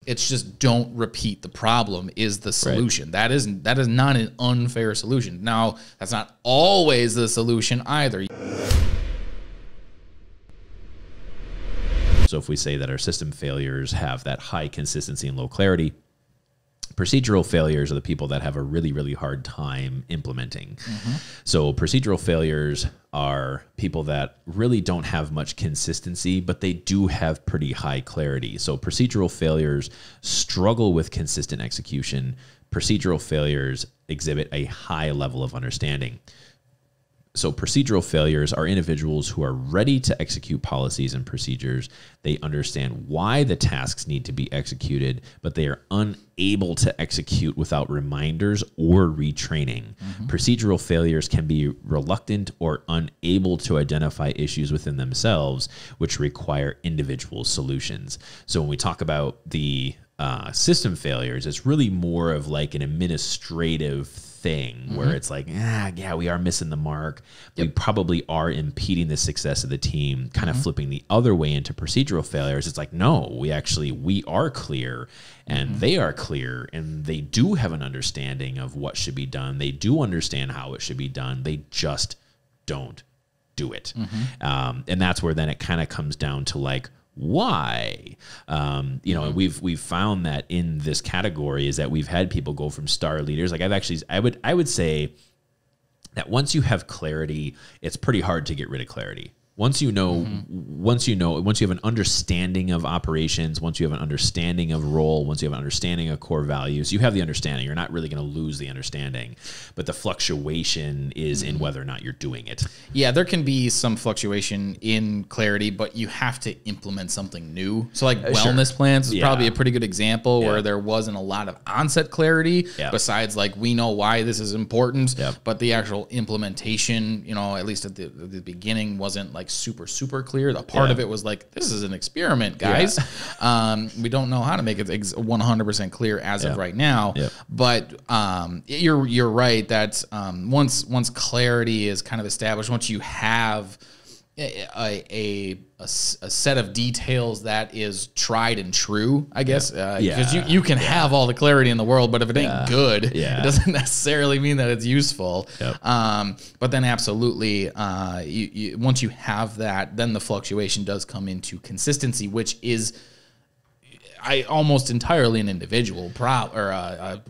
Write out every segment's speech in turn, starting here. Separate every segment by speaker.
Speaker 1: It's just don't repeat the problem is the solution. That is not an unfair solution. Now, that's not always the solution either.
Speaker 2: So if we say that our system failures have that high consistency and low clarity, procedural failures are the people that have a really, really hard time implementing. So procedural failures are people that really don't have much consistency, but they do have pretty high clarity. So procedural failures struggle with consistent execution. Procedural failures exhibit a high level of understanding. So procedural failures are individuals who are ready to execute policies and procedures. They understand why the tasks need to be executed, but they are unable to execute without reminders or retraining. Procedural failures can be reluctant or unable to identify issues within themselves, which require individual solutions. So when we talk about the system failures, it's really more of like an administrative thing where it's like, yeah, we are missing the mark. We probably are impeding the success of the team, kind of flipping the other way into procedural failures. It's like, no, we are clear and they are clear and they do have an understanding of what should be done. They do understand how it should be done. They just don't do it. And that's where then it kind of comes down to like, why? You know, we've found that in this category is that we've had people go from star leaders. Like I would say that once you have clarity, it's pretty hard to get rid of clarity. Once you know, once you have an understanding of operations, once you have an understanding of role, once you have an understanding of core values, you have the understanding. You're not really going to lose the understanding, but the fluctuation is in whether or not you're doing it. Yeah,
Speaker 1: there can be some fluctuation in clarity, but you have to implement something new. So like wellness plans is probably a pretty good example where there wasn't a lot of onset clarity besides like, we know why this is important, but the actual implementation, you know, at least at the beginning wasn't like super clear. The part of it was like, this is an experiment, guys. We don't know how to make it 100% clear as of right now. But you're right that once clarity is kind of established, once you have a set of details that is tried and true, I guess, because you can have all the clarity in the world, but if it ain't good, it doesn't necessarily mean that it's useful. But then absolutely, once you have that, then the fluctuation does come into consistency, which is almost entirely an individual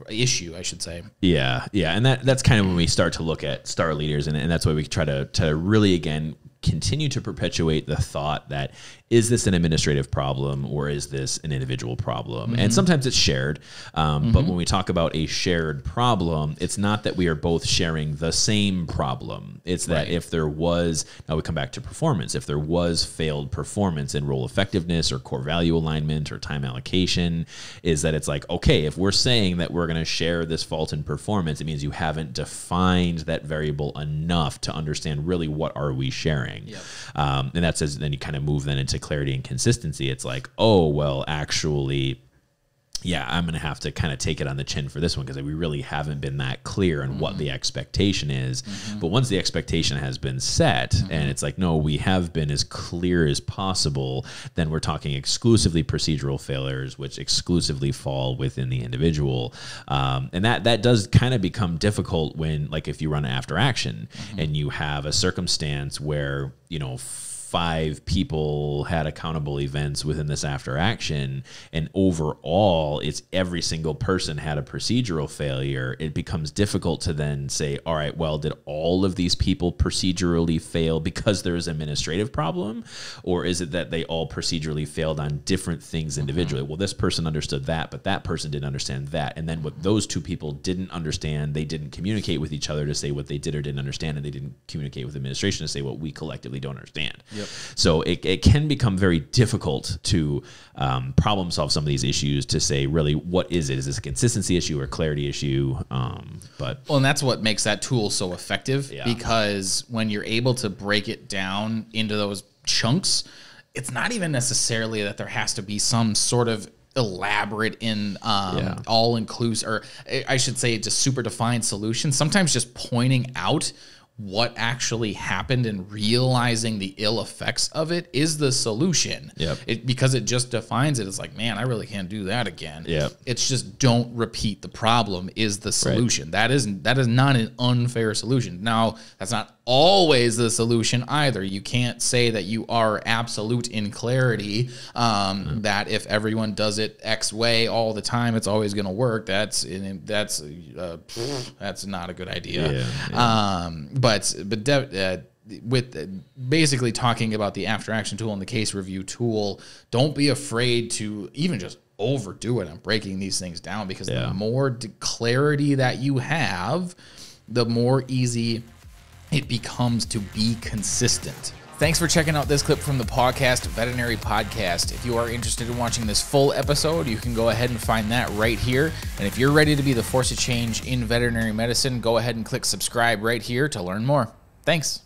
Speaker 1: issue, I should say.
Speaker 2: And that's kind of when we start to look at star leaders, and that's why we try to really, again, continue to perpetuate the thought that, is this an administrative problem or is this an individual problem? And sometimes it's shared. But when we talk about a shared problem, it's not that we are both sharing the same problem. It's that if there was, now we come back to performance, if there was failed performance in role effectiveness or core value alignment or time allocation, is that it's like, okay, if we're saying that we're going to share this fault in performance, it means you haven't defined that variable enough to understand really what are we sharing. And that says, then you kind of move then into clarity and consistency. It's like, oh, well, actually, I'm going to have to kind of take it on the chin for this one because we really haven't been that clear on what the expectation is. But once the expectation has been set and it's like, no, we have been as clear as possible, then we're talking exclusively procedural failures, which exclusively fall within the individual. And that does kind of become difficult when, like, if you run after action and you have a circumstance where, you know, 5 people had accountable events within this after action, and overall it's every single person had a procedural failure, it becomes difficult to then say, all right, well, did all of these people procedurally fail because there's an administrative problem? Or is it that they all procedurally failed on different things individually? Well, this person understood that, but that person didn't understand that. And then what those 2 people didn't understand, they didn't communicate with each other to say what they did or didn't understand, and they didn't communicate with administration to say what we collectively don't understand. So it can become very difficult to problem solve some of these issues, to say, really, what is it? Is this a consistency issue or a clarity issue? Well,
Speaker 1: and that's what makes that tool so effective, because when you're able to break it down into those chunks, it's not even necessarily that there has to be some sort of elaborate in all-inclusive, or I should say just super defined solution. Sometimes just pointing out what actually happened and realizing the ill effects of it is the solution. Because it just defines it as like, man, I really can't do that again. It's just don't repeat the problem is the solution. That is not an unfair solution. Now, that's not always the solution either. You can't say that you are absolute in clarity, that if everyone does it X way all the time, it's always going to work. That's not a good idea. With basically talking about the after action tool and the case review tool, don't be afraid to even just overdo it on breaking these things down, because the more clarity that you have, the more easy it becomes to be consistent. Thanks for checking out this clip from the PAWCast Veterinary Podcast. If you are interested in watching this full episode, you can go ahead and find that right here. And if you're ready to be the force of change in veterinary medicine, go ahead and click subscribe right here to learn more. Thanks.